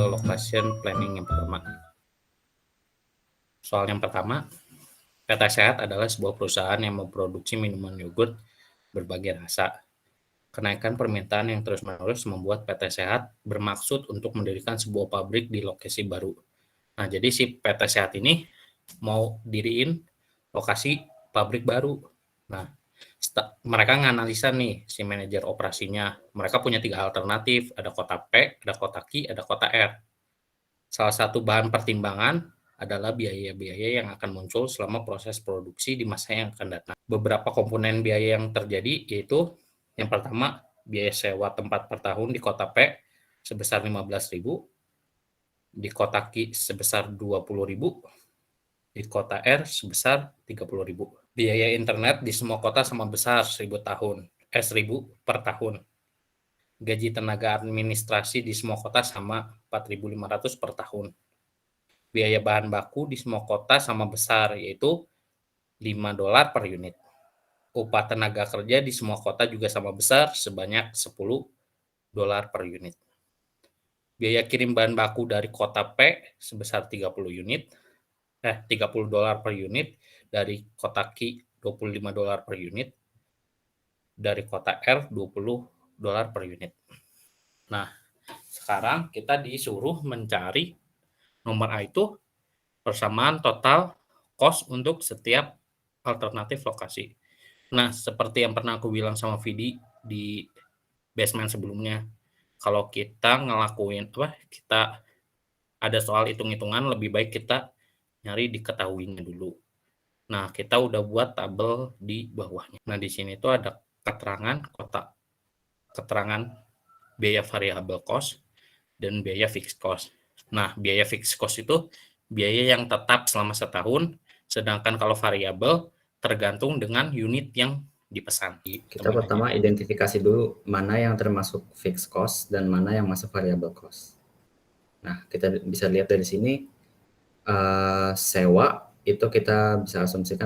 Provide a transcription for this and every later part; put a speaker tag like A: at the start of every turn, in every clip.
A: location planning yang pertama. Soal yang pertama, PT Sehat adalah sebuah perusahaan yang memproduksi minuman yogurt berbagai rasa. Kenaikan permintaan yang terus-menerus membuat PT Sehat bermaksud untuk mendirikan sebuah pabrik di lokasi baru. Nah, jadi si PT Sehat ini mau diriin lokasi pabrik baru. Nah, mereka nganalisa nih si manajer operasinya. Mereka punya 3 alternatif, ada kota P, ada kota Q, ada kota R. Salah satu bahan pertimbangan adalah biaya-biaya yang akan muncul selama proses produksi di masa yang akan datang. Beberapa komponen biaya yang terjadi yaitu yang pertama, biaya sewa tempat per tahun di kota P sebesar 15.000, di kota Q sebesar 20.000, di kota R sebesar 30.000. Biaya internet di semua kota sama besar 1.000 per tahun. Gaji tenaga administrasi di semua kota sama 4.500 per tahun. Biaya bahan baku di semua kota sama besar, yaitu $5 per unit. Upah tenaga kerja di semua kota juga sama besar, sebanyak $10 per unit. Biaya kirim bahan baku dari kota P sebesar $30 per unit, dari kota Q $25 per unit, dari kota R $20 per unit. Nah, sekarang kita disuruh mencari nomor A itu persamaan total cost untuk setiap alternatif lokasi. Nah, seperti yang pernah aku bilang sama Vidi di basement sebelumnya, kalau kita kita ada soal hitung-hitungan, lebih baik kita nyari diketahuinya dulu. Nah, kita udah buat tabel di bawahnya. Nah, di sini tuh ada keterangan biaya variable cost dan biaya fixed cost. Nah, biaya fixed cost itu biaya yang tetap selama setahun, sedangkan kalau variabel tergantung dengan unit yang dipesan.
B: Kita pertama identifikasi dulu mana yang termasuk fixed cost dan mana yang masuk variable cost. Nah, kita bisa lihat dari sini, sewa itu kita bisa asumsikan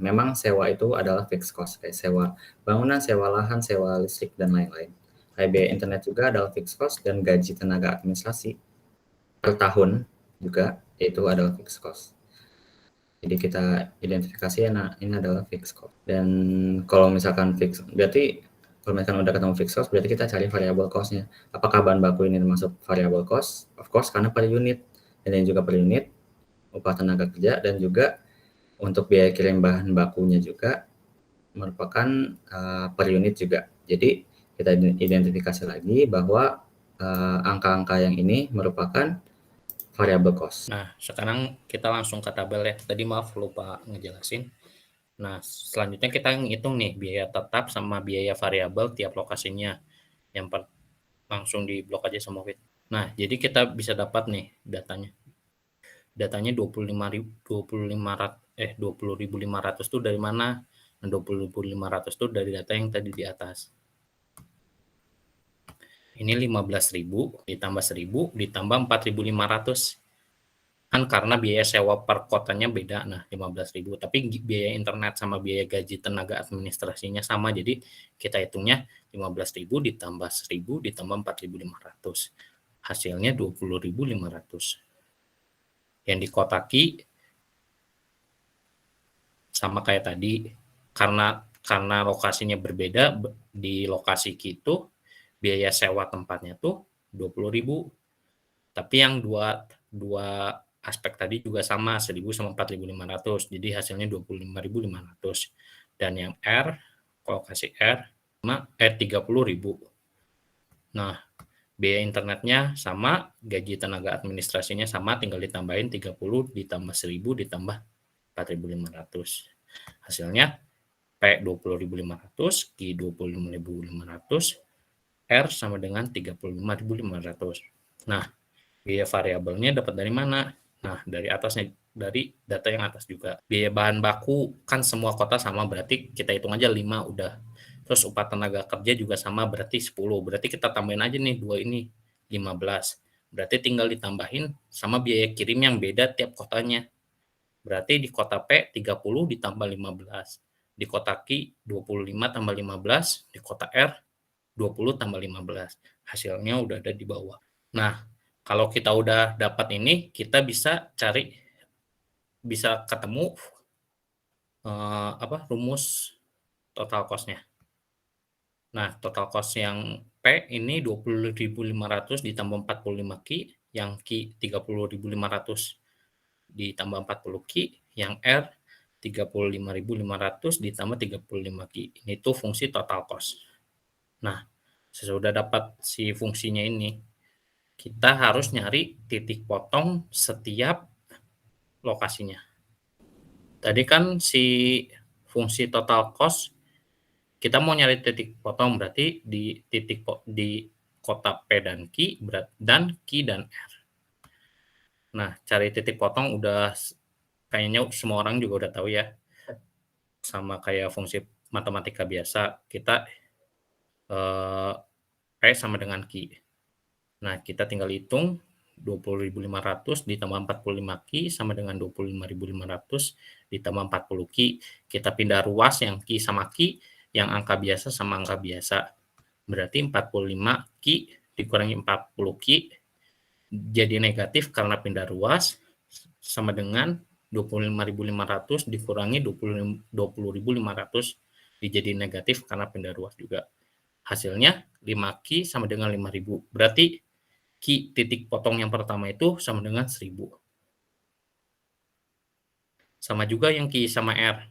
B: memang sewa itu adalah fixed cost, kayak sewa bangunan, sewa lahan, sewa listrik, dan lain-lain. Kayak biaya internet juga adalah fixed cost, dan gaji tenaga administrasi per tahun juga itu adalah fixed cost. Jadi kita identifikasi, nah ini adalah fixed cost. Dan kalau misalkan kalau misalkan udah ketemu fixed cost, berarti kita cari variable cost-nya. Apakah bahan baku ini termasuk variable cost? Of course, karena per unit. Dan ini juga per unit, upah tenaga kerja, dan juga untuk biaya kirim bahan bakunya juga merupakan per unit juga. Jadi kita identifikasi lagi bahwa angka-angka yang ini merupakan variable cost.
A: Nah, sekarang kita langsung ke tabel ya. Tadi maaf lupa ngejelasin. Nah, selanjutnya kita ngitung nih biaya tetap sama biaya variabel tiap lokasinya. Langsung di blok aja sama Fit. Nah, jadi kita bisa dapat nih datanya. Datanya 20.500 tuh dari mana? Nah, 20.500 tuh dari data yang tadi di atas. Ini 15.000 ditambah 1.000 ditambah 4.500. Kan karena biaya sewa per kotanya beda, nah 15.000, tapi biaya internet sama biaya gaji tenaga administrasinya sama, jadi kita hitungnya 15.000 ditambah 1.000 ditambah 4.500, hasilnya 20.500. Yang di kota Q sama kayak tadi, karena lokasinya berbeda, di lokasi Q itu biaya sewa tempatnya tuh 20.000, tapi yang dua aspek tadi juga sama, 1.000 sama 4.500, jadi hasilnya 25.500. Dan yang R, lokasi R, 30.000. Nah, biaya internetnya sama, gaji tenaga administrasinya sama, tinggal ditambahin 30 ditambah 1.000 ditambah 4.500. Hasilnya P 20.500, Q 25.500, R sama dengan 35.500. Nah, biaya variabelnya dapat dari mana? Nah, dari atasnya, dari data yang atas juga. Biaya bahan baku kan semua kota sama, berarti kita hitung aja 5 udah. Terus upah tenaga kerja juga sama, berarti 10. Berarti kita tambahin aja nih 2 ini, 15. Berarti tinggal ditambahin sama biaya kirim yang beda tiap kotanya. Berarti di kota P 30 ditambah 15. Di kota Q 25 tambah 15, di kota R 20 tambah 15. Hasilnya udah ada di bawah. Nah, kalau kita udah dapat ini, kita bisa ketemu rumus total cost-nya. Nah, total cost yang P ini 20.500 ditambah 45 Ki, yang Q 30.500 ditambah 40 Ki, yang R 35.500 ditambah 35 Ki. Ini tuh fungsi total cost. Nah, sesudah dapat si fungsinya ini, kita harus nyari titik potong setiap lokasinya. Tadi kan si fungsi total cost, kita mau nyari titik potong, berarti di kota P dan Q dan R. Nah, cari titik potong udah kayaknya semua orang juga udah tahu ya. Sama kayak fungsi matematika biasa, kita P sama dengan Q. Nah, kita tinggal hitung 20.500 ditambah 45 Ki sama dengan 25.500 ditambah 40 Ki. Kita pindah ruas yang Ki sama Ki, yang angka biasa sama angka biasa. Berarti 45 Ki dikurangi 40 Ki jadi negatif karena pindah ruas, sama dengan 25.500 dikurangi 20.500 jadi negatif karena pindah ruas juga. Hasilnya 5 Ki sama dengan 5.000. Berarti Ki titik potong yang pertama itu sama dengan 1.000. Sama juga yang Ki sama R.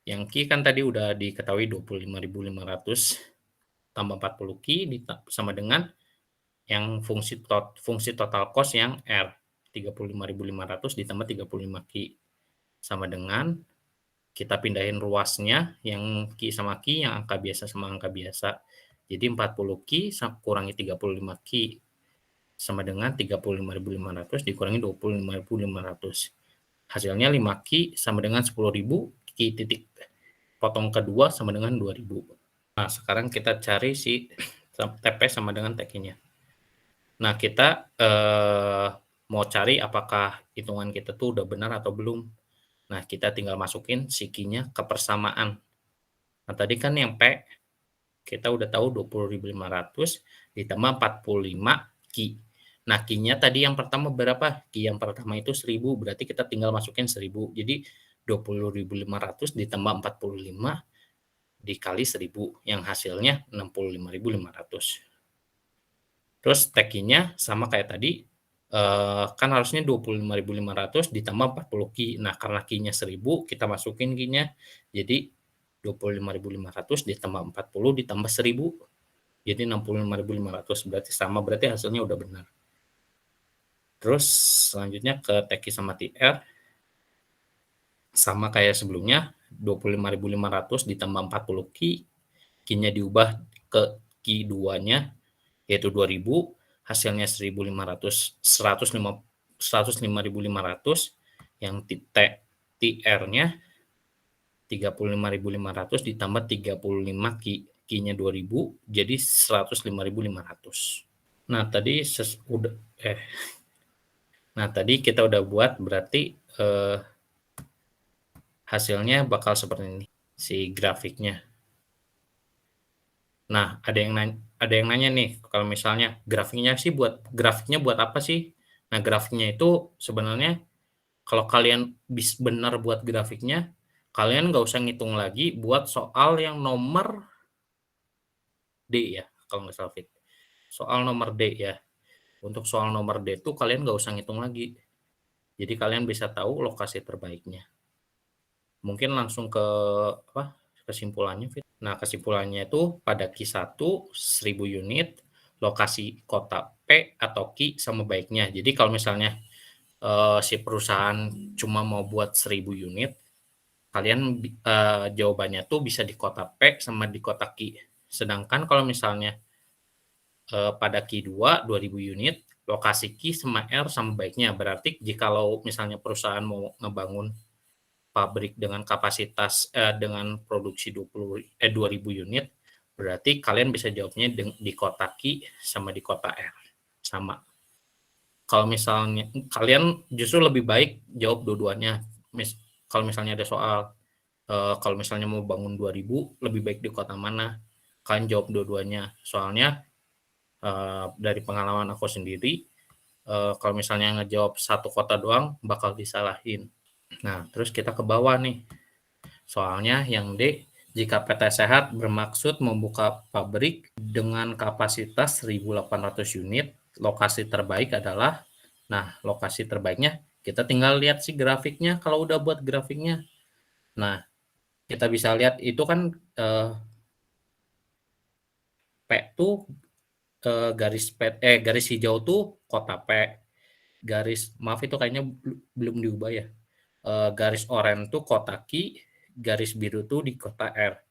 A: Yang Ki kan tadi udah diketahui 25.500 tambah 40 Ki sama dengan yang fungsi total cost yang R. 35.500 ditambah 35 Ki. Sama dengan kita pindahin ruasnya yang Ki sama Ki, yang angka biasa sama angka biasa. Jadi 40 Ki kurangi 35 Ki sama dengan 35.500 dikurangi 25.500. Hasilnya 5 Ki sama dengan 10.000, Ki titik potong kedua sama dengan 2.000. Nah, sekarang kita cari si TP sama dengan TQ-nya. Nah, kita mau cari apakah hitungan kita tuh udah benar atau belum. Nah, kita tinggal masukin si Q-nya ke persamaan. Nah, tadi kan yang P kita udah tahu 20.500 ditambah 45 Q. Nah, Q-nya tadi yang pertama berapa? Q yang pertama itu 1.000, berarti kita tinggal masukin 1.000. Jadi 20.500 ditambah 45 dikali 1.000, yang hasilnya 65.500. Terus TQ-nya sama kayak tadi, kan harusnya 25.500 ditambah 40 Q. Nah, karena Q-nya 1.000, kita masukin Q-nya. Jadi 25.500 ditambah 40 ditambah 1.000. Jadi 65.500, berarti sama, berarti hasilnya udah benar. Terus selanjutnya ke TQ sama TR, sama kayak sebelumnya, 25.500 ditambah 40 Q, Q-nya diubah ke Q2-nya, yaitu 2.000, hasilnya 105.500, yang TR-nya 35.500 ditambah 35 Q-nya 2.000, jadi 105.500. Nah, tadi kita udah buat, berarti hasilnya bakal seperti ini, si grafiknya. Nah, ada yang nanya nih, kalau misalnya grafiknya buat apa sih? Nah, grafiknya itu sebenarnya kalau kalian benar buat grafiknya, kalian nggak usah ngitung lagi buat soal yang nomor D ya, kalau nggak salah Fit. Soal nomor D ya. Untuk soal nomor D itu kalian nggak usah ngitung lagi. Jadi kalian bisa tahu lokasi terbaiknya. Mungkin langsung ke kesimpulannya, Fit. Nah, kesimpulannya itu pada Q1 1.000 unit, lokasi kota P atau Q sama baiknya. Jadi kalau misalnya si perusahaan cuma mau buat 1.000 unit, kalian jawabannya tuh bisa di kota P sama di kota Q. Sedangkan kalau misalnya pada Q2 2.000 unit, lokasi Q sama R sama baiknya. Berarti jikalau misalnya perusahaan mau ngebangun pabrik dengan kapasitas dengan produksi 2.000 unit, berarti kalian bisa jawabnya di kota Q sama di kota R sama. Kalau misalnya kalian justru lebih baik jawab dua-duanya. Kalau misalnya ada soal kalau misalnya mau bangun 2.000, lebih baik di kota mana, kalian jawab dua-duanya. Soalnya dari pengalaman aku sendiri, Kalau misalnya ngejawab satu kota doang bakal disalahin. Nah, terus kita ke bawah nih. Soalnya yang D, jika PT Sehat bermaksud membuka pabrik dengan kapasitas 1.800 unit, lokasi terbaik adalah, nah lokasi terbaiknya kita tinggal lihat sih grafiknya kalau udah buat grafiknya. Nah, kita bisa lihat itu kan P tuh garis hijau tuh kota P. Maaf itu kayaknya belum diubah ya. Garis oranye tuh kota Q, garis biru tuh di kota R.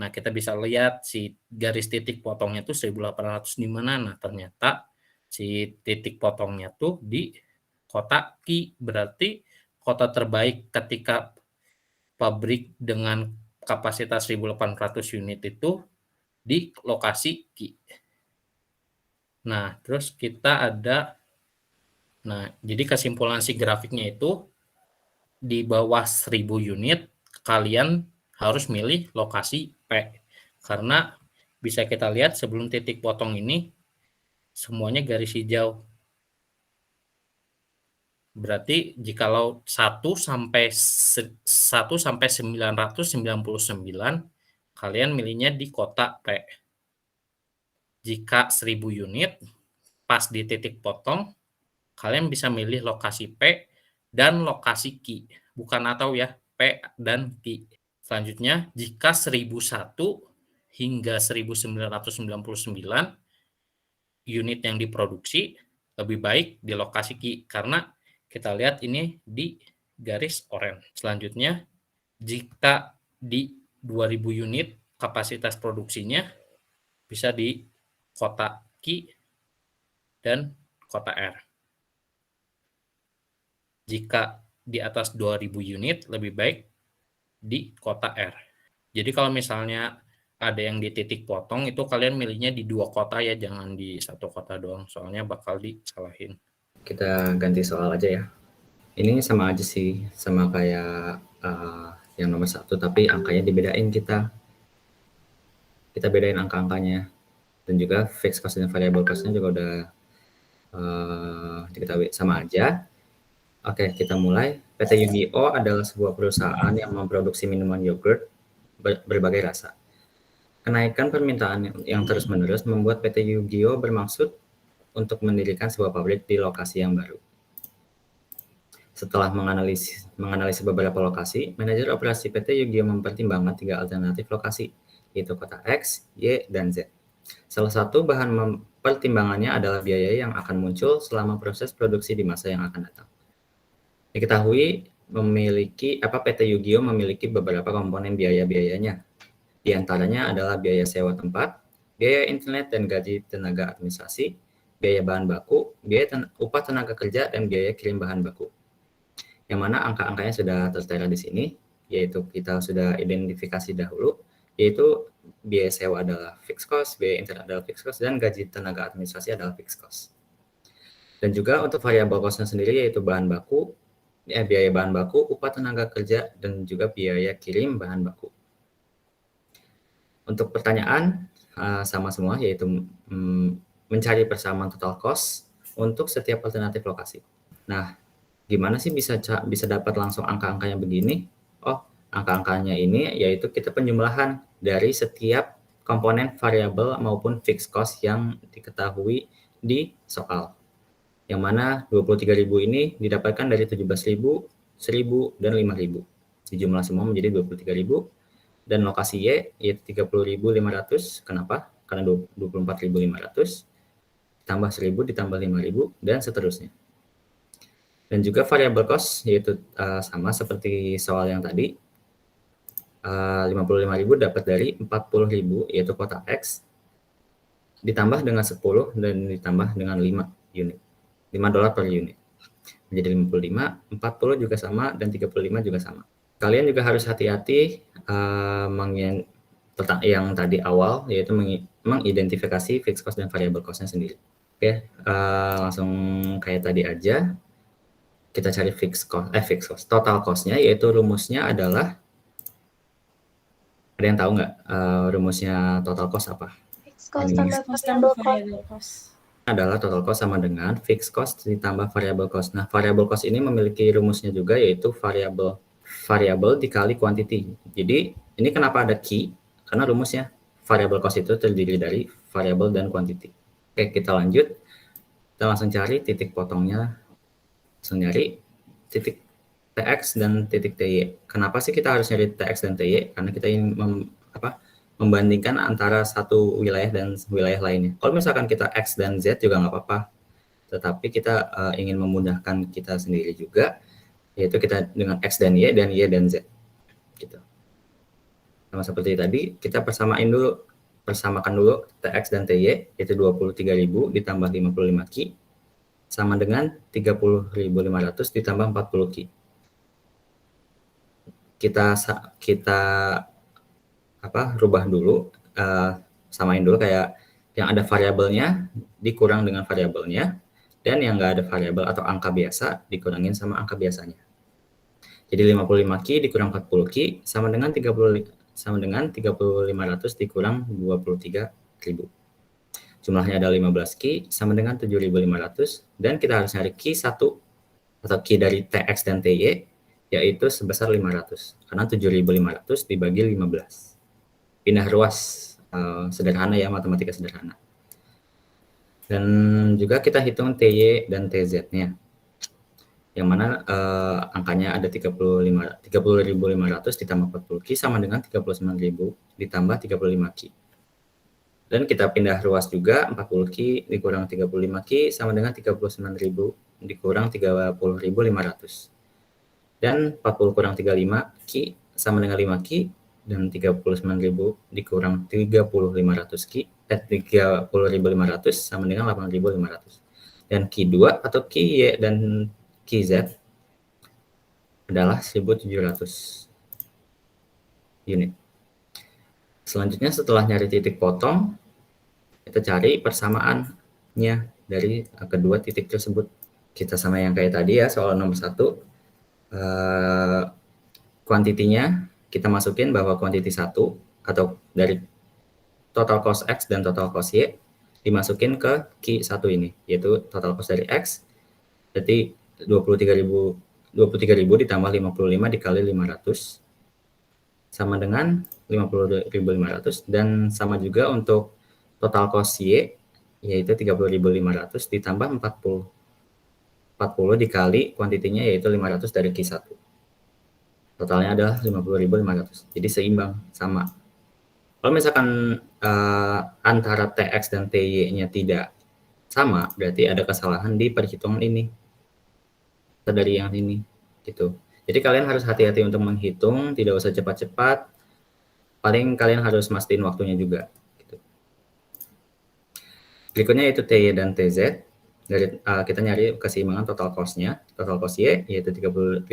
A: Nah, kita bisa lihat si garis titik potongnya tuh 1.800 di mana. Nah, ternyata si titik potongnya tuh di kota Q. Berarti kota terbaik ketika pabrik dengan kapasitas 1.800 unit itu di lokasi Q. Nah, terus kita ada, nah jadi kesimpulan si grafiknya itu di bawah 1.000 unit kalian harus milih lokasi P. Karena bisa kita lihat sebelum titik potong ini semuanya garis hijau. Berarti jikalau 1 sampai 999 kalian milihnya di kota P. Jika 1.000 unit pas di titik potong kalian bisa milih lokasi P dan lokasi Q. Bukan atau ya, P dan Q. Selanjutnya, jika 1.001 hingga 1.999 unit yang diproduksi, lebih baik di lokasi Q. Karena kita lihat ini di garis oranye. Selanjutnya, jika di 2.000 unit kapasitas produksinya bisa di kota Q dan kota R. Jika di atas 2.000 unit lebih baik di kota R. Jadi kalau misalnya ada yang di titik potong itu kalian milihnya di 2 kota ya, jangan di 1 kota doang, soalnya bakal disalahin.
B: Kita ganti soal aja ya. Ini sama aja sih, sama kayak yang nomor 1, tapi angkanya dibedain kita. Kita bedain angka-angkanya. Dan juga fixed cost dan variable cost-nya juga udah diketahui sama aja. Oke, kita mulai. PT Yu-Gi-Oh adalah sebuah perusahaan yang memproduksi minuman yogurt berbagai rasa. Kenaikan permintaan yang terus-menerus membuat PT Yu-Gi-Oh bermaksud untuk mendirikan sebuah pabrik di lokasi yang baru. Setelah menganalisis beberapa lokasi, manajer operasi PT Yu-Gi-Oh mempertimbangkan 3 alternatif lokasi, yaitu kota X, Y, dan Z. Salah satu bahan pertimbangannya adalah biaya yang akan muncul selama proses produksi di masa yang akan datang. Diketahui PT Yu-Gi-Oh memiliki beberapa komponen biaya-biayanya. Di antaranya adalah biaya sewa tempat, biaya internet dan gaji tenaga administrasi, biaya bahan baku, biaya upah tenaga kerja, dan biaya kirim bahan baku. Yang mana angka-angkanya sudah tertera di sini, yaitu kita sudah identifikasi dahulu, yaitu biaya sewa adalah fixed cost, biaya internet adalah fixed cost, dan gaji tenaga administrasi adalah fixed cost. Dan juga untuk variabel cost-nya sendiri yaitu biaya bahan baku, upah tenaga kerja, dan juga biaya kirim bahan baku. Untuk pertanyaan sama semua, yaitu mencari persamaan total cost untuk setiap alternatif lokasi. Nah, gimana sih bisa dapat langsung angka-angkanya begini? Oh, angka-angkanya ini yaitu kita penjumlahan dari setiap komponen variabel maupun fixed cost yang diketahui di soal. Yang mana 23.000 ini didapatkan dari 17.000, 1.000, dan 5.000. Dijumlah semua menjadi 23.000. Dan lokasi Y yaitu 30.500. Kenapa? Karena 24.500. Ditambah 1.000, ditambah 5.000, dan seterusnya. Dan juga variable cost yaitu sama seperti soal yang tadi. 55.000 dapat dari 40.000 yaitu kota X. Ditambah dengan 10 dan ditambah dengan 5 unit. $5 per unit. Menjadi 55, 40 juga sama, dan 35 juga sama. Kalian juga harus hati-hati yang tadi awal, yaitu mengidentifikasi fixed cost dan variable cost-nya sendiri. Oke, langsung kayak tadi aja. Kita cari fixed cost. Total cost-nya, yaitu rumusnya adalah, ada yang tahu nggak rumusnya total cost apa?
C: Fixed cost tambah variable cost.
B: adalah total cost sama dengan fixed cost ditambah variable cost. Nah, variable cost ini memiliki rumusnya juga, yaitu variable dikali quantity. Jadi, ini kenapa ada key? Karena rumusnya variable cost itu terdiri dari variable dan quantity. Oke, kita lanjut. Kita langsung cari titik potongnya. Langsung nyari titik TX dan titik TY. Kenapa sih kita harus nyari TX dan TY? Karena kita ingin membandingkan antara satu wilayah dan wilayah lainnya. Kalau misalkan kita X dan Z juga nggak apa-apa, tetapi kita ingin memudahkan kita sendiri juga, yaitu kita dengan X dan Y dan Z. Gitu. Sama seperti tadi, kita persamakan dulu TX dan TY, yaitu 23.000 ditambah 55 Ki, sama dengan 30.500 ditambah 40 Ki. Kita rubah dulu, samain dulu kayak yang ada variabelnya dikurang dengan variabelnya, dan yang nggak ada variabel atau angka biasa dikurangin sama angka biasanya. Jadi 55 Ki dikurang 40 Ki sama dengan 30.500 dikurang 23.000. Jumlahnya ada 15 Ki sama dengan 7.500, dan kita harus nyari Ki 1 atau Ki dari TX dan TY, yaitu sebesar 500, karena 7.500 dibagi 15. Pindah ruas, sederhana ya, matematika sederhana. Dan juga kita hitung TY dan TZ-nya, yang mana angkanya ada 30.500 ditambah 40 Ki sama dengan 39.000 ditambah 35 Ki. Dan kita pindah ruas juga, 40 Ki dikurang 35 Ki sama dengan 39.000 dikurang 30.500. Dan 40 kurang 35 Ki sama dengan 5 Ki, dan 39.000 dikurang 30.500 Ki, 30.500 sama dengan 8.500. Dan Ki 2 atau Ki Y dan Ki Z adalah 1.700 unit. Selanjutnya setelah nyari titik potong, kita cari persamaannya dari kedua titik tersebut. Kita sama yang kayak tadi ya, soal nomor 1. Kuantitinya kita masukin bahwa kuantiti 1 atau dari total cost X dan total cost Y dimasukin ke Ki 1 ini, yaitu total cost dari X, jadi 23.000 ditambah 55 dikali 500 sama dengan 50.500, dan sama juga untuk total cost Y, yaitu 30.500 ditambah 40 dikali kuantitinya, yaitu 500 dari Ki 1. Totalnya adalah 50.500. Jadi seimbang, sama. Kalau misalkan antara TX dan TY-nya tidak sama, berarti ada kesalahan di perhitungan ini. Dari yang ini, gitu. Jadi kalian harus hati-hati untuk menghitung, tidak usah cepat-cepat. Paling kalian harus mastiin waktunya juga. Gitu. Berikutnya yaitu TY dan TZ. Kita nyari keseimbangan total cost-nya. Total cost Y yaitu 30.500.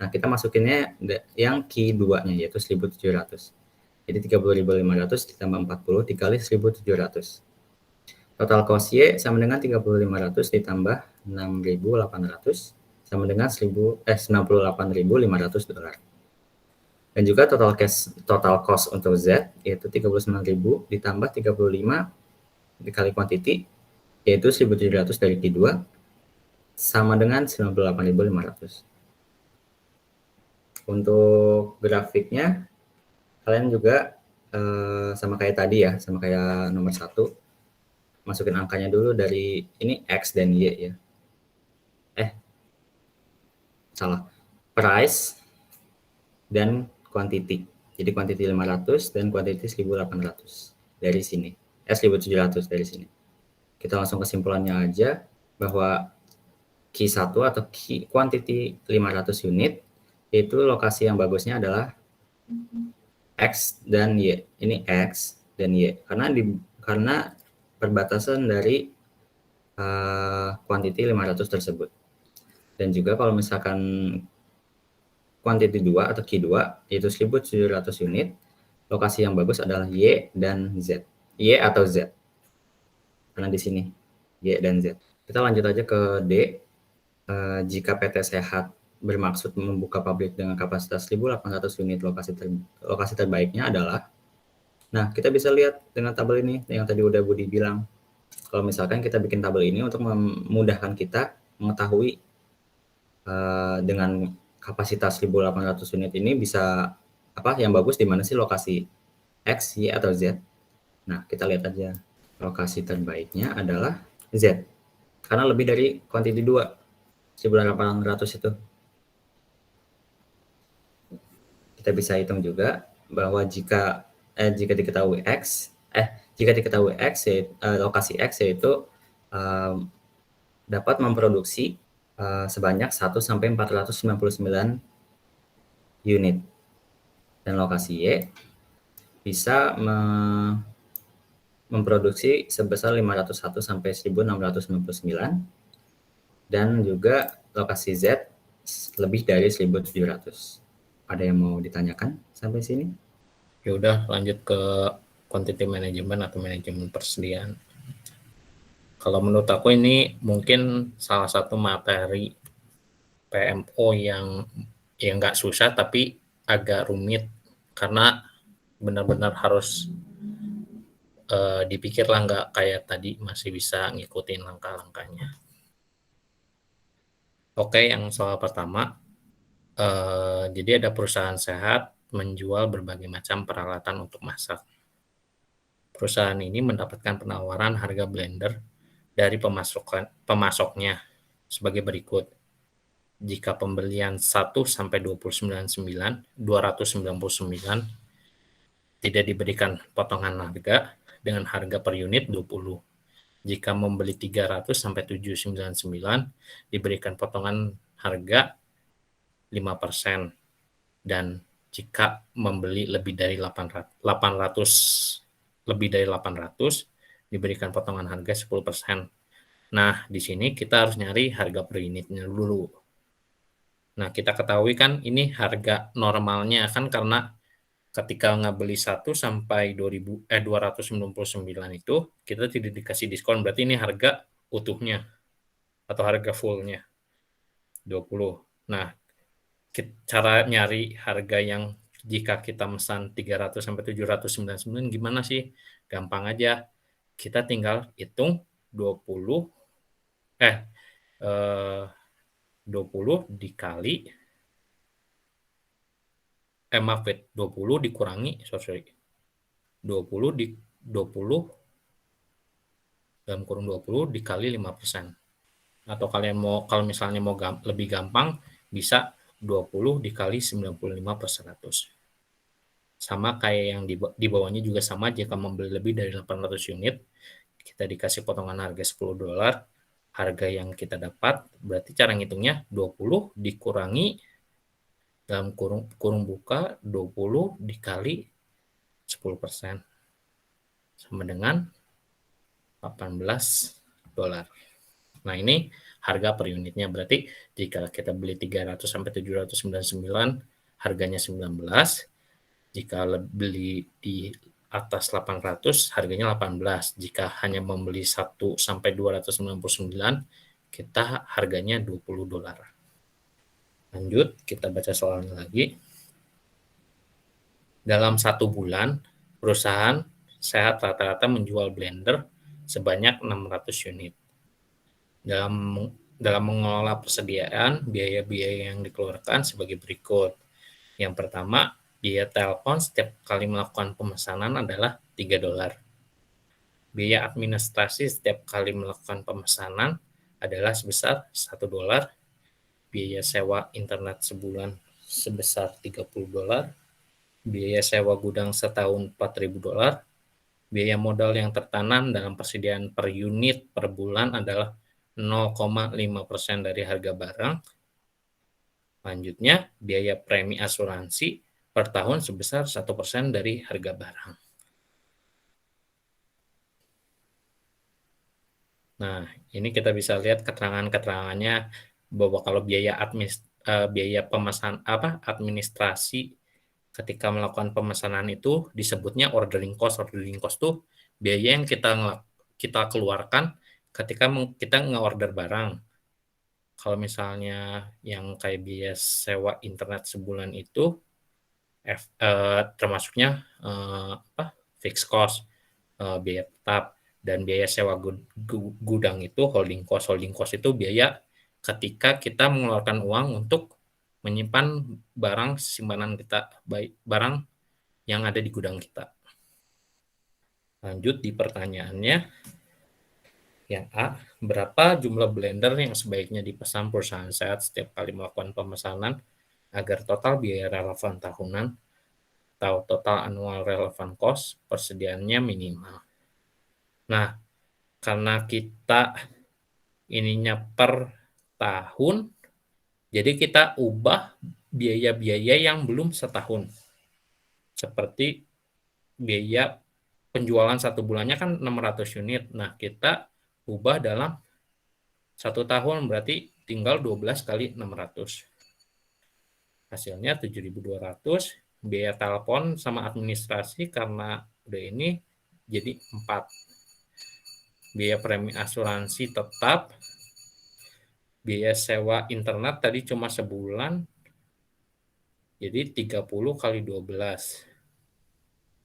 B: Nah, kita masukinnya yang Ki 2-nya, yaitu 1.700. Jadi 30.500 ditambah 40 dikali 1.700. Total cost Y sama dengan 30.500 ditambah 6.800 sama dengan 98.500 dolar. Dan juga total cost untuk Z yaitu 39.000 ditambah 35 dikali quantity, yaitu 1.700 dari Ki 2 sama dengan 98.500. Untuk grafiknya, kalian juga sama kayak tadi ya, sama kayak nomor 1. Masukin angkanya dulu dari ini X dan Y ya. Salah. Price dan quantity. Jadi quantity 500 dan quantity 1.800 dari sini. 1.700 dari sini. Kita langsung kesimpulannya aja bahwa Ki 1 atau quantity 500 unit, yaitu lokasi yang bagusnya adalah X dan Y. Ini X dan Y karena perbatasan dari quantity 500 tersebut. Dan juga kalau misalkan quantity 2 atau Ki 2 yaitu 1.700 unit, lokasi yang bagus adalah Y dan Z. Y atau Z. Karena di sini Y dan Z. Kita lanjut aja ke D. Jika PT Sehat bermaksud membuka pabrik dengan kapasitas 1.800 unit, lokasi terbaiknya adalah, nah kita bisa lihat dengan tabel ini yang tadi udah Budi bilang, Kalau misalkan kita bikin tabel ini untuk memudahkan kita mengetahui dengan kapasitas 1.800 unit ini bisa yang bagus di mana sih lokasi X, Y, atau Z. Nah, kita lihat aja. Lokasi terbaiknya adalah Z. Karena lebih dari quantity 2, 1.800 itu. Kita bisa hitung juga bahwa jika diketahui lokasi X yaitu dapat memproduksi sebanyak 1 sampai 499 unit. Dan lokasi Y bisa memproduksi sebesar 501 sampai 1699 dan juga lokasi Z lebih dari 1.700. Ada yang mau ditanyakan sampai sini?
A: Ya udah, lanjut ke quantity management atau manajemen persediaan. Kalau menurut aku ini mungkin salah satu materi PMO yang nggak susah tapi agak rumit, karena benar-benar harus dipikirlah, nggak kayak tadi masih bisa ngikutin langkah-langkahnya. Oke, yang soal pertama, jadi ada perusahaan sehat menjual berbagai macam peralatan untuk masak. Perusahaan ini mendapatkan penawaran harga blender dari pemasoknya sebagai berikut. Jika pembelian 1 sampai 299 tidak diberikan potongan harga dengan harga per unit 20. Jika membeli 300 sampai 799 diberikan potongan harga 5%, dan jika membeli lebih dari 800 diberikan potongan harga 10%. Nah, di sini kita harus nyari harga per unitnya dulu. Nah, kita ketahui kan ini harga normalnya kan, karena ketika ngebeli 1 sampai 299 itu kita tidak dikasih diskon, berarti ini harga utuhnya atau harga fullnya 20. Nah, cara nyari harga yang jika kita mesan 300 sampai 799 gimana sih? Gampang aja. Kita tinggal hitung 20 dikali 20 dikurangi 20 dalam kurung 20 dikali 5%. Atau kalau misalnya mau lebih gampang bisa 20 dikali 95/100. Sama kayak yang di bawahnya juga sama, jika membeli lebih dari 800 unit, kita dikasih potongan harga $10, harga yang kita dapat, berarti cara ngitungnya 20 dikurangi dalam kurung buka 20 dikali 10%, sama dengan $18. Nah, ini harga per unitnya. Berarti jika kita beli 300 sampai 799 harganya 19, jika beli di atas 800 harganya 18. Jika hanya membeli 1 sampai 299 kita harganya $20. Lanjut, kita baca soalnya lagi. Dalam 1 bulan, perusahaan sehat rata-rata menjual blender sebanyak 600 unit. Dalam mengelola persediaan, biaya-biaya yang dikeluarkan sebagai berikut. Yang pertama, biaya telepon setiap kali melakukan pemesanan adalah $3. Biaya administrasi setiap kali melakukan pemesanan adalah sebesar $1. Biaya sewa internet sebulan sebesar $30. Biaya sewa gudang setahun $4.000. Biaya modal yang tertanam dalam persediaan per unit per bulan adalah 0,5% dari harga barang. Lanjutnya, biaya premi asuransi per tahun sebesar 1% dari harga barang. Nah, ini kita bisa lihat keterangannya bahwa kalau biaya administrasi ketika melakukan pemesanan itu disebutnya ordering cost. Ordering cost itu biaya yang kita keluarkan ketika kita nge-order barang. Kalau misalnya yang kayak biaya sewa internet sebulan itu termasuknya fixed cost, biaya tetap. Dan biaya sewa gudang itu holding cost. Holding cost itu biaya ketika kita mengeluarkan uang untuk menyimpan barang simpanan kita, baik barang yang ada di gudang kita. Lanjut di pertanyaannya. Yang A, berapa jumlah blender yang sebaiknya dipesan perusahaan sehat setiap kali melakukan pemesanan agar total biaya relevan tahunan atau total annual relevant cost persediaannya minimal. Nah, karena kita ininya per tahun, jadi kita ubah biaya-biaya yang belum setahun. Seperti biaya penjualan satu bulannya kan 600 unit. Nah, kita ubah dalam 1 tahun, berarti tinggal 12 kali 600. Hasilnya 7.200. Biaya telepon sama administrasi karena udah ini jadi 4. Biaya premi asuransi tetap. Biaya sewa internet tadi cuma sebulan, jadi 30 kali 12.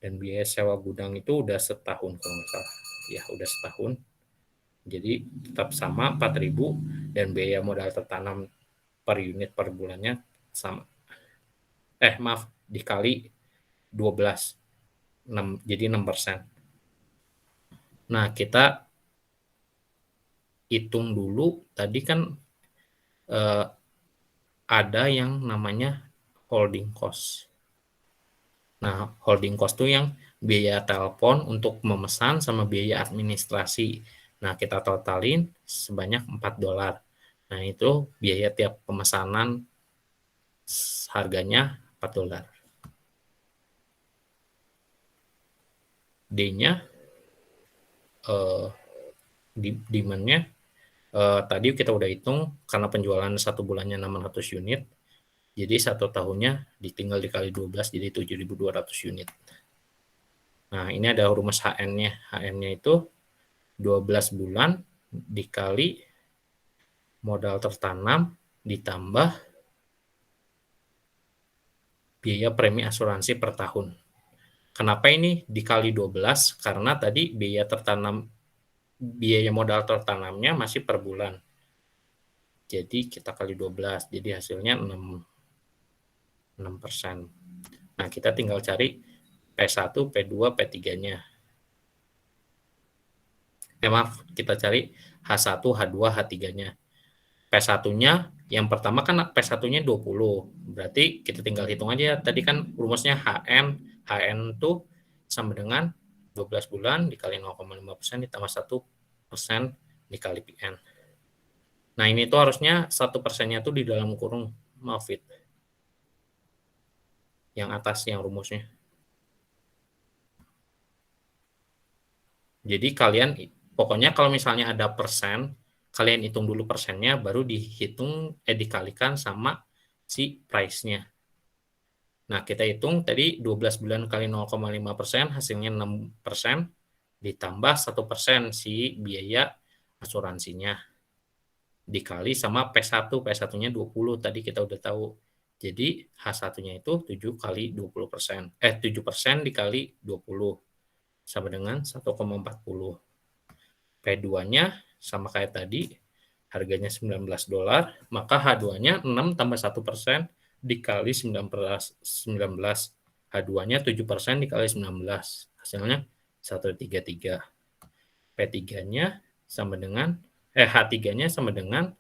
A: Dan biaya sewa gudang itu udah setahun kalau nggak salah. Ya, udah setahun. Jadi tetap sama 4.000 dan biaya modal tertanam per unit per bulannya sama. Maaf, dikali 12. 6, jadi 6%. Nah, kita hitung dulu. Tadi kan ada yang namanya holding cost. Nah, holding cost itu yang biaya telepon untuk memesan sama biaya administrasi. Nah, kita totalin sebanyak $4. Nah, itu biaya tiap pemesanan harganya $4. D-nya demand-nya tadi kita udah hitung karena penjualan satu bulannya 600 unit. Jadi 1 tahunnya ditinggal dikali 12 jadi 7.200 unit. Nah, ini ada rumus HN-nya. HN-nya itu 12 bulan dikali modal tertanam ditambah biaya premi asuransi per tahun. Kenapa ini dikali 12? Karena tadi biaya modal tertanamnya masih per bulan. Jadi kita kali 12, jadi hasilnya 6%. Nah, kita tinggal cari P1, P2, P3-nya. Maaf, kita cari H1, H2, H3-nya. P1-nya yang pertama kan P1-nya 20. Berarti kita tinggal hitung aja. Tadi kan rumusnya HN itu sama dengan 12 bulan dikali 0,5% ditambah 1% dikali PN. Nah, ini tuh harusnya 1%-nya tuh di dalam kurung, maaf Fit. Yang atas yang rumusnya. Jadi kalian, pokoknya kalau misalnya ada persen, kalian hitung dulu persennya, baru dikalikan sama si price-nya. Nah, kita hitung tadi 12 bulan kali 0,5%, hasilnya 6%, ditambah 1% si biaya asuransinya. Dikali sama P1, P1-nya 20, tadi kita udah tahu. Jadi H1-nya itu 7 kali 20%. 7% dikali 20, sama dengan 1,40. P2-nya sama kayak tadi, harganya $19, maka H2-nya 6 tambah 1% dikali 19. H2-nya 7% dikali 19. Hasilnya 133. P3-nya sama dengan H3-nya sama dengan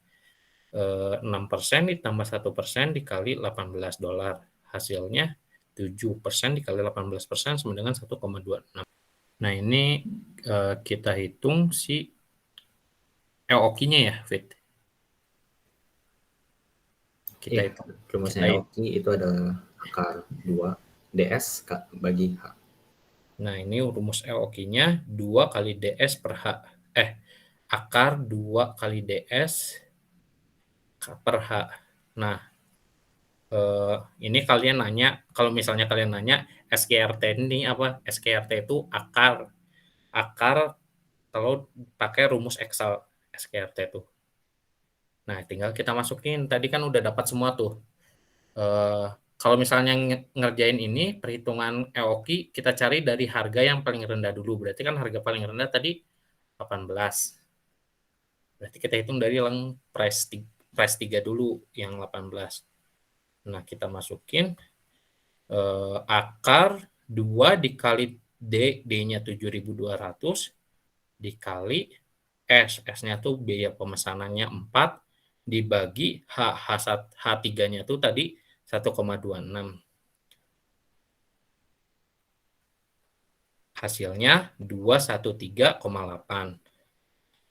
A: 6% ditambah 1% dikali $18. Hasilnya 7% dikali 18% sama dengan 1,26. Nah, ini kita hitung si EOQ-nya ya, Fit. Kita hitung.
B: Rumusnya EOQ itu adalah akar 2 DS bagi H.
A: Nah, ini rumus EOQ-nya 2 kali DS per H. Akar 2 kali DS per H. Nah, ini kalian nanya, kalau misalnya kalian nanya SKRT ini apa? SKRT itu akar kalau pakai rumus Excel SKRT itu. Nah, tinggal kita masukin. Tadi kan udah dapat semua tuh. Kalau misalnya ngerjain ini, perhitungan EOQ, kita cari dari harga yang paling rendah dulu. Berarti kan harga paling rendah tadi 18. Berarti kita hitung dari yang price 3 dulu, yang 18. Nah, kita masukin akar 2 dikali D, D-nya 7.200, dikali S, S-nya tuh biaya pemesanannya 4, dibagi H3-nya tuh tadi 1,26. Hasilnya 213,8.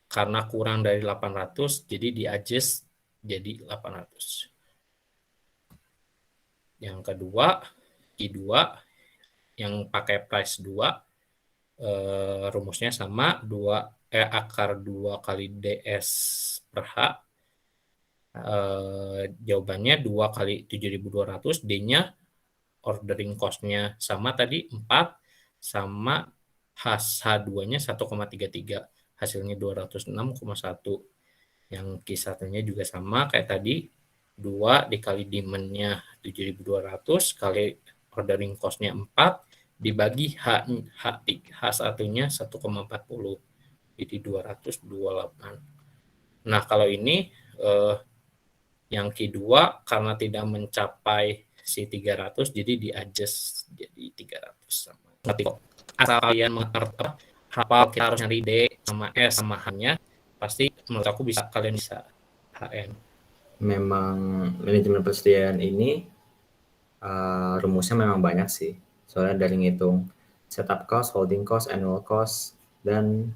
A: Karena kurang dari 800, jadi di-adjust jadi 800. Yang kedua, I2 yang pakai price 2, rumusnya sama, akar 2 kali DS per H. Jawabannya 2 kali 7.200, D-nya ordering cost-nya sama tadi 4, sama H2-nya 1,33, hasilnya 206,1. Yang Q1-nya juga sama kayak tadi, 2 dikali demand-nya 7.200 kali ordering cost-nya 4, dibagi H1-nya 1,40, jadi 228. Nah, kalau ini yang Q2 karena tidak mencapai si 300, jadi di-adjust jadi 300 sama. Nanti kok asal kalian hafal kita harus nyari D sama S sama H-nya, pasti menurut aku kalian bisa HN.
B: Memang manajemen persediaan ini rumusnya memang banyak sih. Soalnya dari ngitung setup cost, holding cost, annual cost, dan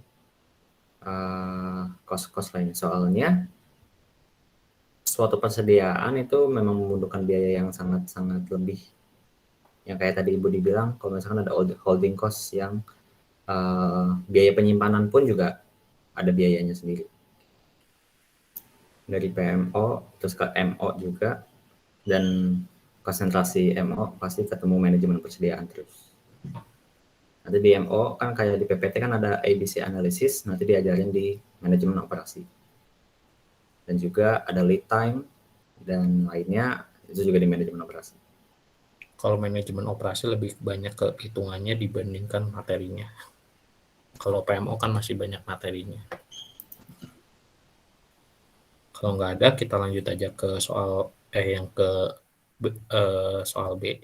B: cost-cost lainnya. Soalnya suatu persediaan itu memang membutuhkan biaya yang sangat-sangat lebih. Yang kayak tadi Ibu dibilang, kalau misalkan ada holding cost yang biaya penyimpanan pun juga ada biayanya sendiri. Dari PMO, terus ke MO juga, dan konsentrasi MO pasti ketemu manajemen persediaan terus. Nanti di MO kan kayak di PPT kan ada ABC analysis, nanti diajarin di manajemen operasi. Dan juga ada lead time dan lainnya, itu juga di manajemen operasi.
A: Kalau manajemen operasi lebih banyak ke hitungannya dibandingkan materinya. Kalau PMO kan masih banyak materinya. Kalau nggak ada, kita lanjut aja ke soal soal B.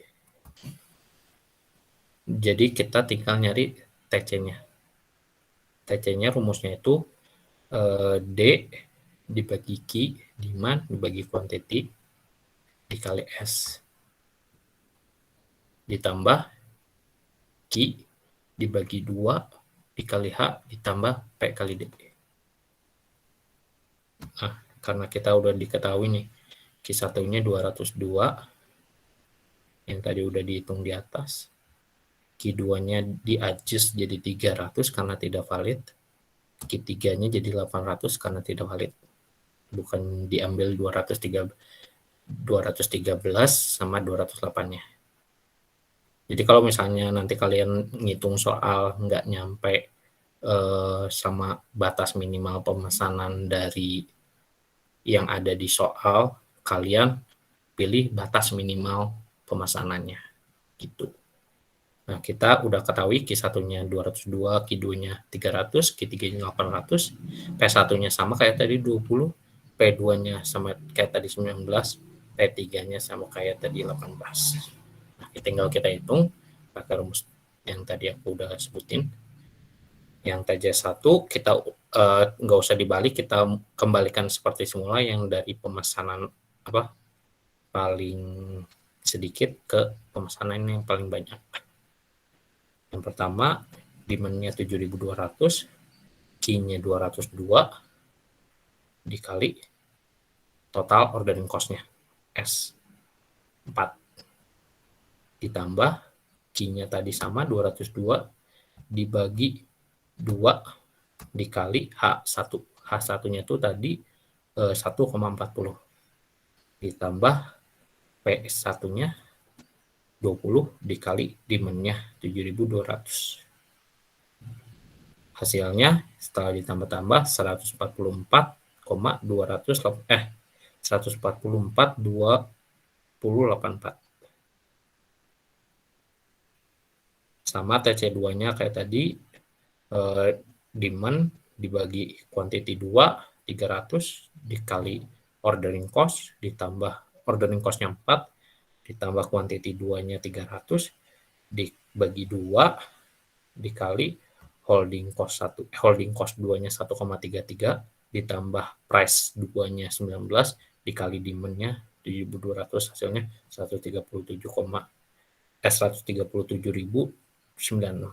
A: Jadi kita tinggal nyari TC-nya. TC-nya rumusnya itu D dibagi Q, demand dibagi quantity, dikali S. Ditambah Q dibagi 2, dikali H, ditambah P kali D. Nah, karena kita udah diketahui nih, Q1-nya 202, yang tadi udah dihitung di atas. Q2-nya di-adjust jadi 300 karena tidak valid. Q3-nya jadi 800 karena tidak valid. Bukan diambil 213 sama 208-nya. Jadi kalau misalnya nanti kalian ngitung soal nggak nyampe sama batas minimal pemesanan dari yang ada di soal, kalian pilih batas minimal pemesanannya gitu. Nah, kita udah ketahui Q1-nya 202, Q2-nya 300, Q3-nya 800, P1-nya sama kayak tadi 20, P2-nya sama kayak tadi 19, P3-nya sama kayak tadi 18. Nah, tinggal kita hitung pakai rumus yang tadi aku udah sebutin. Yang TJ1 kita nggak usah dibalik, kita kembalikan seperti semula yang dari pemesanan paling sedikit ke pemesanan yang paling banyak. Yang pertama, demand-nya 7.200, Q-nya 202, dikali total ordering cost-nya, S, 4. Ditambah, Q-nya tadi sama, 202, dibagi 2, dikali H1. H1-nya itu tadi 1,40. Ditambah P1-nya 20 dikali demand-nya 7.200. Hasilnya setelah ditambah-tambah 144,284 sama TC2-nya kayak tadi, demand dibagi quantity 2, 300 dikali ordering cost, ditambah ordering cost-nya 4, ditambah quantity 2-nya 300, dibagi 2, dikali holding cost 2-nya 1,33, ditambah price 2-nya 19, dikali demand-nya 7.200, hasilnya 137.096.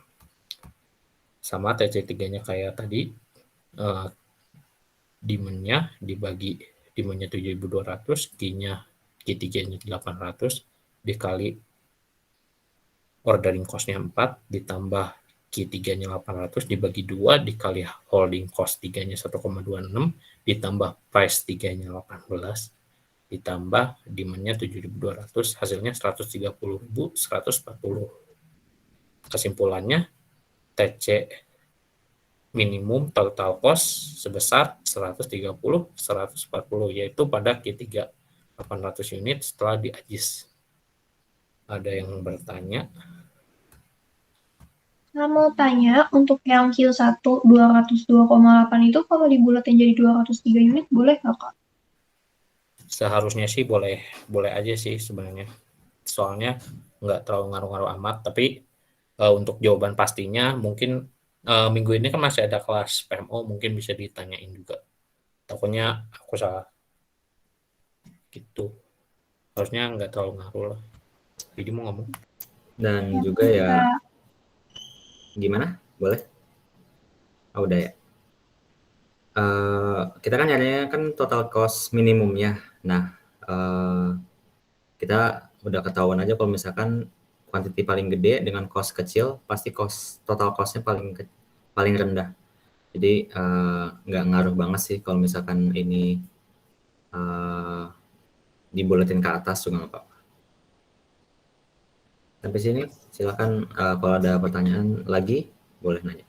A: Sama TC3-nya kayak tadi, demand-nya dibagi demand-nya 7.200, Q3-nya 800, dikali ordering cost-nya 4, ditambah Q3-nya 800, dibagi 2, dikali holding cost 3-nya 1,26, ditambah price 3-nya 18, ditambah demand-nya 7.200, hasilnya 130.140. Kesimpulannya, TC minimum total cost sebesar 130.140, yaitu pada Q3 800 unit setelah di-adjust. Ada yang bertanya?
C: Saya mau tanya, untuk yang Q1 202,8 itu kalau dibulatin jadi 203 unit boleh nggak, Kak?
A: Seharusnya sih boleh aja sih sebenarnya. Soalnya nggak terlalu ngaruh-ngaruh amat, tapi untuk jawaban pastinya mungkin minggu ini kan masih ada kelas PMO, mungkin bisa ditanyain juga. Takutnya aku salah. Gitu. Harusnya nggak terlalu ngaruh lah. Jadi mau ngomong.
B: Dan juga ya, gimana? Boleh? Oh, udah ya. Kita kan nyarinya kan total cost minimumnya. Nah, kita udah ketahuan aja kalau misalkan quantity paling gede dengan cost kecil, pasti total cost-nya paling rendah. Jadi nggak ngaruh banget sih kalau misalkan ini dibulatin ke atas juga nggak apa-apa. Sampai sini silakan, kalau ada pertanyaan lagi boleh nanya.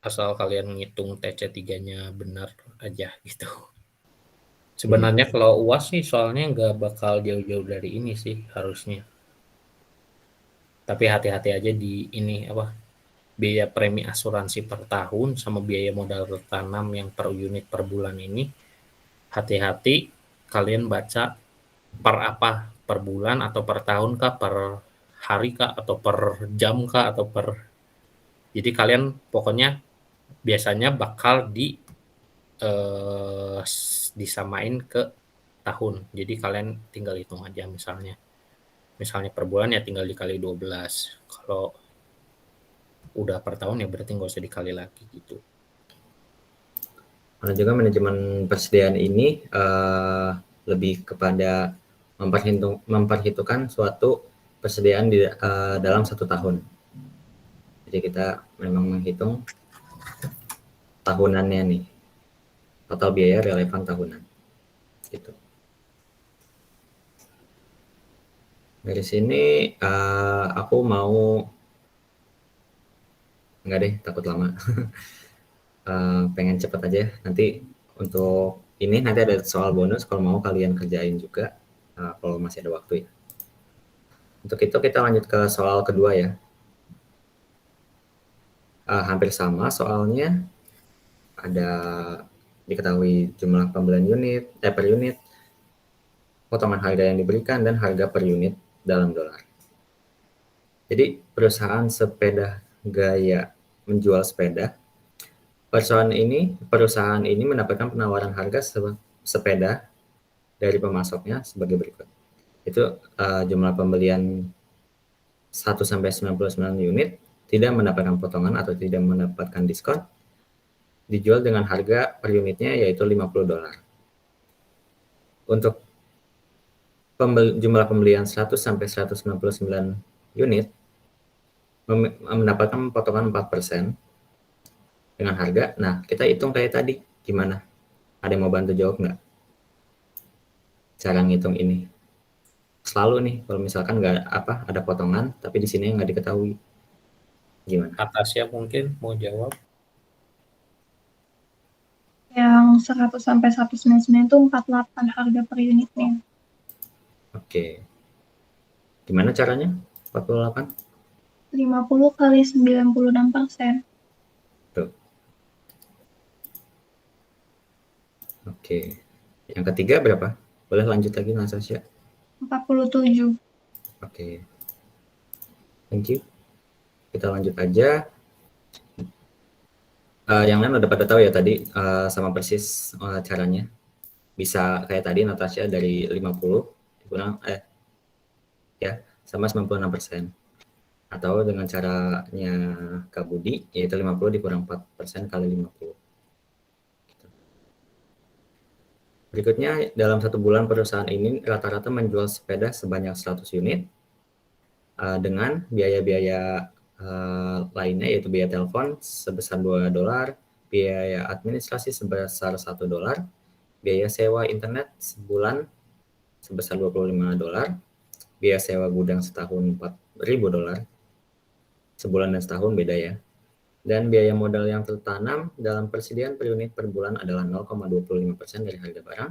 A: Asal kalian ngitung TC3-nya benar aja gitu. Sebenarnya kalau UAS sih soalnya nggak bakal jauh-jauh dari ini sih harusnya. Tapi hati-hati aja di ini biaya premi asuransi per tahun sama biaya modal tertanam yang per unit per bulan ini. Hati-hati kalian baca per apa? Per bulan atau per tahun kah? Per hari kah? Atau per jam kah? Atau per... Jadi kalian pokoknya biasanya bakal disamain ke tahun. Jadi kalian tinggal hitung aja misalnya per bulan ya tinggal dikali 12. Kalau udah per tahun ya berarti nggak usah dikali lagi gitu.
B: Karena juga manajemen persediaan ini lebih kepada memperhitungkan suatu persediaan dalam 1 tahun. Jadi kita memang menghitung tahunannya nih, total biaya relevan tahunan. Gitu. Dari sini aku mau, enggak deh, takut lama. Pengen cepet aja. Nanti untuk ini nanti ada soal bonus kalau mau kalian kerjain juga kalau masih ada waktu ya. Untuk itu kita lanjut ke soal kedua ya. Hampir sama soalnya, ada diketahui jumlah pembelian unit per unit, potongan harga yang diberikan, dan harga per unit dalam dolar. Jadi perusahaan sepeda gaya menjual sepeda. Perusahaan ini mendapatkan penawaran harga sepeda dari pemasoknya sebagai berikut. Itu jumlah pembelian 1 sampai 99 unit, tidak mendapatkan potongan atau tidak mendapatkan diskon, dijual dengan harga per unitnya yaitu $50. Untuk jumlah pembelian 100 sampai 199 unit mendapatkan potongan 4% dengan harga. Nah, kita hitung kayak tadi, gimana? Ada yang mau bantu jawab nggak? Cara ngitung ini. Selalu nih, kalau misalkan nggak ada potongan, tapi di sini nggak diketahui. Gimana?
A: Atasnya mungkin mau jawab.
C: Yang 100 sampai 199 itu 48 harga per unitnya.
B: Oke. Gimana caranya? 48?
C: 50 kali 96%.
B: Tuh. Oke. Yang ketiga berapa? Boleh lanjut lagi, Natasha?
C: 47.
B: Oke. Thank you. Kita lanjut aja. Yang lain udah pada tahu ya tadi, sama persis caranya. Bisa kayak tadi Natasha dari 50 dikurang ya sama 96%. Atau dengan caranya Kak Budi, yaitu 50 dikurang 4% kali 50. Berikutnya, dalam 1 bulan perusahaan ini rata-rata menjual sepeda sebanyak 100 unit dengan biaya-biaya lainnya, yaitu biaya telepon sebesar $2, biaya administrasi sebesar $1, biaya sewa internet sebulan sebesar $25, biaya sewa gudang setahun $4.000, sebulan dan setahun beda ya. Dan biaya modal yang tertanam dalam persediaan per unit per bulan adalah 0,25% dari harga barang,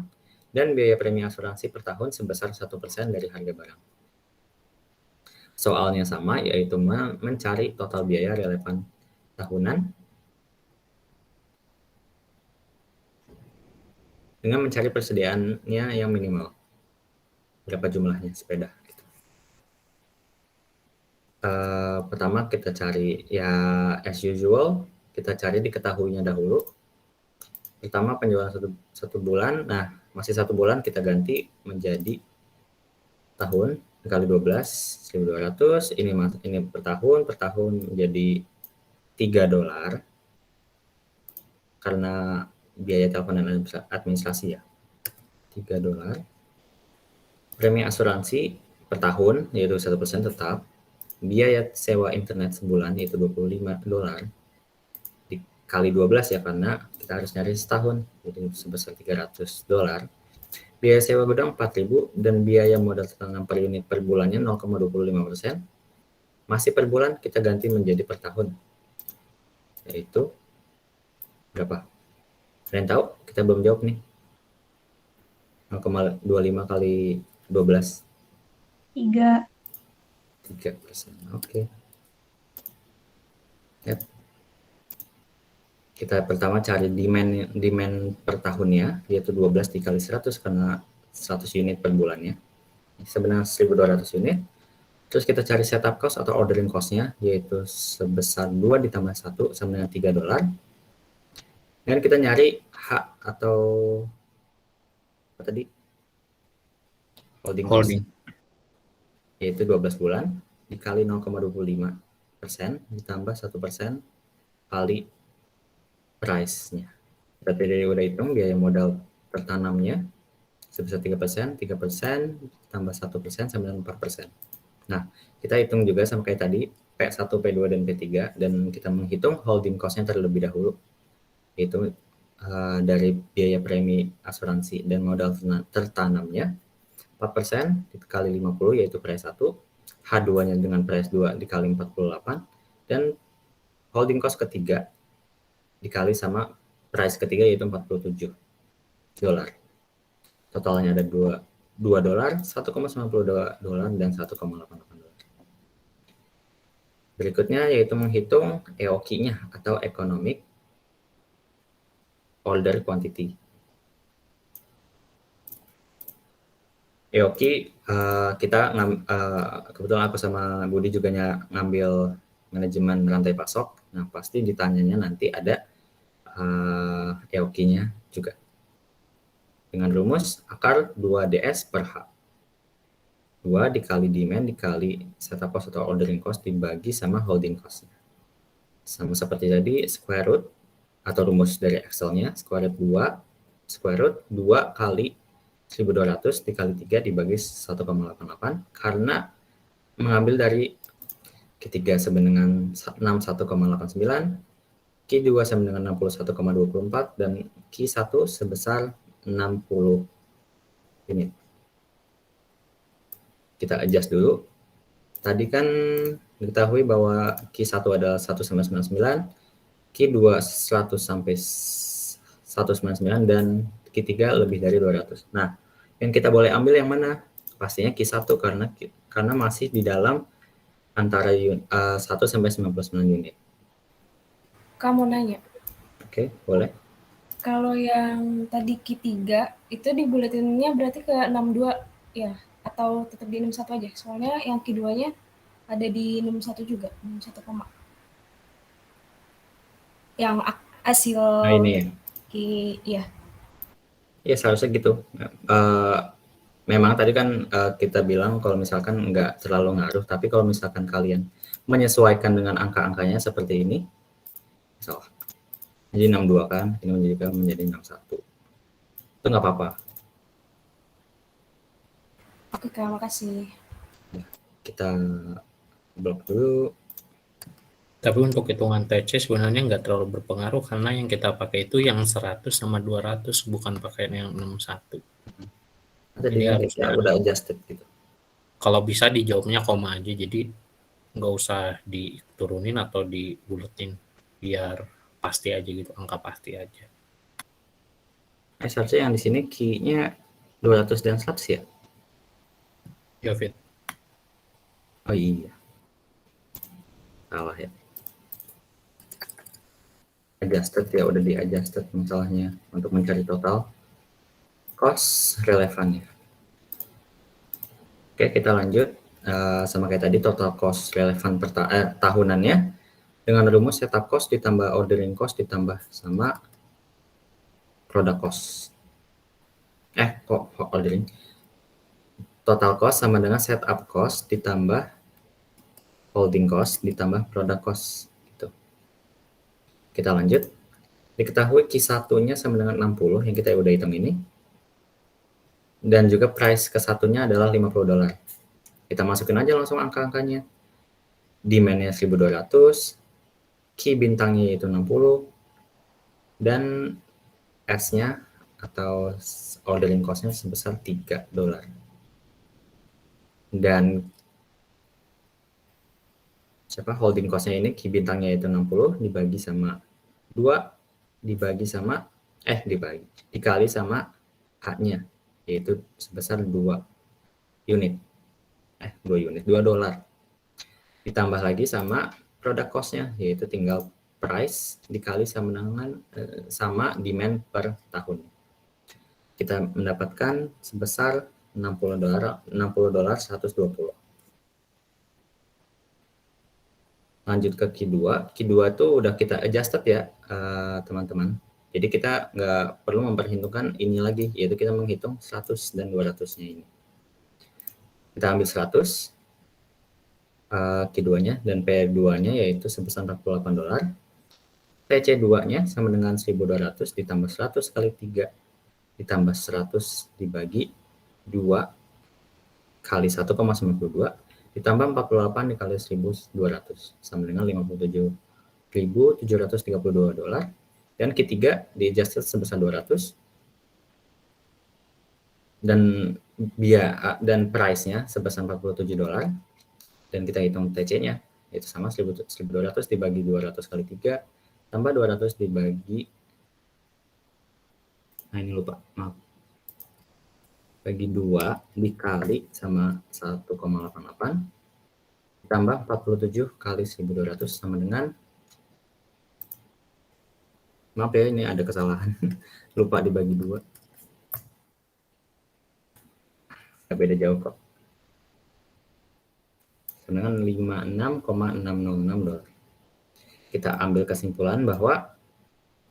B: dan biaya premi asuransi per tahun sebesar 1% dari harga barang. Soalnya sama, yaitu mencari total biaya relevan tahunan dengan mencari persediaannya yang minimal. Berapa jumlahnya sepeda? Gitu. Pertama kita cari ya as usual, kita cari diketahuinya dahulu. Pertama penjualan satu bulan, nah masih 1 bulan kita ganti menjadi tahun kali 12, 1.200, ini per tahun menjadi $3 karena biaya telepon dan administrasi ya, $3. Premi asuransi per tahun yaitu 1% tetap, biaya sewa internet sebulan yaitu $25 dikali 12 ya, karena kita harus nyari setahun, jadi sebesar $300. Biaya sewa gudang 4.000 dan biaya modal tertanam per unit per bulannya 0,25%. Masih per bulan kita ganti menjadi per tahun, yaitu berapa? Kalian tahu? Kita belum jawab nih. 0,25 kali 12.
C: 3.
B: 3%. Oke. Yep. Kita pertama cari demand per tahunnya, yaitu 12 dikali 100 karena 100 unit per bulannya. Sebenarnya 1.200 unit. Terus kita cari setup cost atau ordering cost-nya, yaitu sebesar 2 ditambah 1 sama dengan $3. Dan kita nyari H atau apa tadi? Holding cost, yaitu 12 bulan dikali 0,25% ditambah 1% kali price-nya. Berarti dari udah hitung biaya modal tertanamnya sebesar 3%, 3% tambah 1% sama dengan 4%. Nah, kita hitung juga sama kayak tadi, P1, P2, dan P3, dan kita menghitung holding cost-nya terlebih dahulu, yaitu dari biaya premi asuransi dan modal tertanamnya 4% dikali 50 yaitu price 1, H2-nya dengan price 2 dikali 48, dan holding cost ketiga dikali sama price ketiga yaitu $47. Totalnya ada $2, $1,92 dan $1,88. Berikutnya yaitu menghitung EOQ-nya atau Economic Order Quantity. EOQ kita kebetulan aku sama Budi juga ngambil manajemen rantai pasok. Nah, pasti ditanyanya nanti ada EOQ-nya juga. Dengan rumus akar 2DS per H. 2 dikali demand dikali setup cost atau ordering cost dibagi sama holding cost-nya. Sama seperti tadi, square root atau rumus dari Excel-nya, square root 2 kali 1.200 dikali 3 dibagi 1,88, karena mengambil dari Q3 sama dengan 61,89, Q2 sama dengan 61,24, dan Q1 sebesar 60 unit. Kita adjust dulu. Tadi kan diketahui bahwa Q1 adalah 1,99, Q2 100 sampai 199, dan Q3 lebih dari 200. Nah, yang kita boleh ambil yang mana? Pastinya Q1 karena masih di dalam antara 1 sampai 99 unit.
D: Kamu nanya.
B: Oke, boleh.
D: Kalau yang tadi Q3 itu dibulatinnya berarti ke 62 ya? Atau tetap di 61 aja? Soalnya yang Q2-nya ada di 61 juga, 61 koma. Yang hasil
B: Nah ini ya.
D: iya.
B: Ya seharusnya gitu. Memang tadi kan kita bilang kalau misalkan nggak terlalu ngaruh, tapi kalau misalkan kalian menyesuaikan dengan angka-angkanya seperti ini, salah. Jadi 62 kan, ini menjadi 61. Itu nggak apa-apa.
D: Oke, Kak, makasih.
B: Ya, kita blok dulu.
A: Tapi untuk hitungan TC sebenarnya nggak terlalu berpengaruh karena yang kita pakai itu yang 100 sama 200 bukan pakai yang 61.
B: Tadi
A: Jadi harusnya
B: udah adjusted gitu.
A: kalau bisa dijawabnya koma aja, jadi nggak usah diturunin atau dibuletin biar pasti aja gitu, angka pasti aja.
B: Seharusnya yang di sini key-nya 200 dan 100 ya?
A: Ya Fit.
B: Oh iya. Salah ya. Adjusted ya, udah di adjusted masalahnya untuk mencari total cost relevannya. Oke, kita lanjut sama kayak tadi, total cost relevan per tahunannya dengan rumus setup cost ditambah ordering cost ditambah sama product cost. Kok ordering? Total cost sama dengan setup cost ditambah holding cost ditambah product cost gitu. Kita lanjut. Diketahui Q1-nya sama dengan 60 yang kita udah hitung ini. Dan juga price ke satunya adalah $50. Kita masukin aja langsung angka-angkanya. Demand-nya 1.200, key bintangnya itu 60, dan S-nya atau ordering cost-nya sebesar $3. Dan holding cost-nya ini, key bintangnya itu 60 dibagi sama 2 dikali sama H-nya, yaitu sebesar 2 unit. $2 ditambah lagi sama product cost-nya, yaitu tinggal price dikali sama dengan sama demand per tahun. Kita mendapatkan sebesar $60 $120. Lanjut ke Q2 itu udah kita adjusted ya teman-teman. Jadi kita nggak perlu memperhitungkan ini lagi, yaitu kita menghitung 100 dan 200-nya ini. Kita ambil 100 Q2-nya dan P2-nya yaitu sebesar $48. TC2-nya sama dengan 1.200 ditambah 100 kali 3 ditambah 100 dibagi 2 kali 1,92 ditambah 48 dikali 1.200 sama dengan $57.732. Dan Q3 di adjusted sebesar 200 dan price-nya sebesar $47. Dan kita hitung TC-nya itu sama 1.200 dibagi 200 kali 3 tambah 200 dibagi, ini lupa, maaf, bagi 2 dikali sama 1,88 ditambah 47 kali 1.200 sama dengan, maaf ya ini ada kesalahan, lupa dibagi 2, beda jauh kok, dengan $56,606. Kita ambil kesimpulan bahwa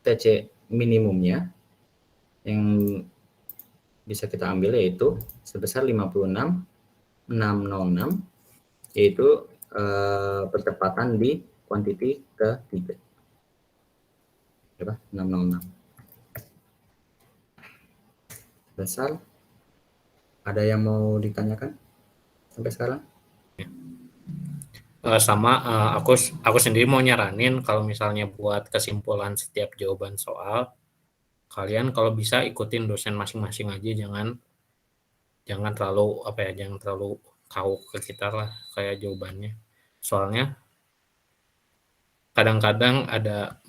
B: TC minimumnya yang bisa kita ambil yaitu sebesar 56,606, yaitu percepatan di quantity ketiga. Berapa? 606. Besar. Ada yang mau ditanyakan sampai sekarang?
A: Aku sendiri mau nyaranin kalau misalnya buat kesimpulan setiap jawaban soal, kalian kalau bisa ikutin dosen masing-masing aja, jangan terlalu tahu ke kita lah kayak jawabannya. Soalnya kadang-kadang ada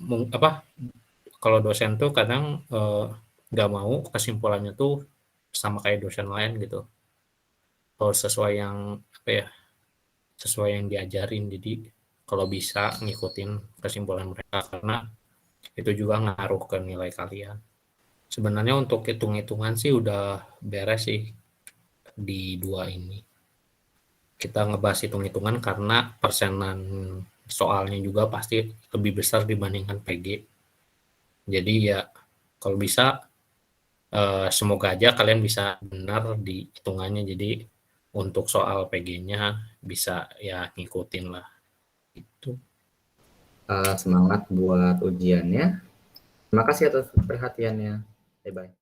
A: kalau dosen tuh kadang nggak mau kesimpulannya tuh sama kayak dosen lain gitu. Kalau sesuai yang diajarin, jadi kalau bisa ngikutin kesimpulan mereka karena itu juga ngaruh ke nilai kalian. Sebenarnya untuk hitung-hitungan sih udah beres sih di 2 ini. Kita ngebahas hitung-hitungan karena persenan soalnya juga pasti lebih besar dibandingkan PG. Jadi ya kalau bisa semoga aja kalian bisa benar di hitungannya. Jadi untuk soal PG-nya bisa ya ngikutin lah. Itu.
B: Semangat buat ujiannya. Terima kasih atas perhatiannya. Bye-bye.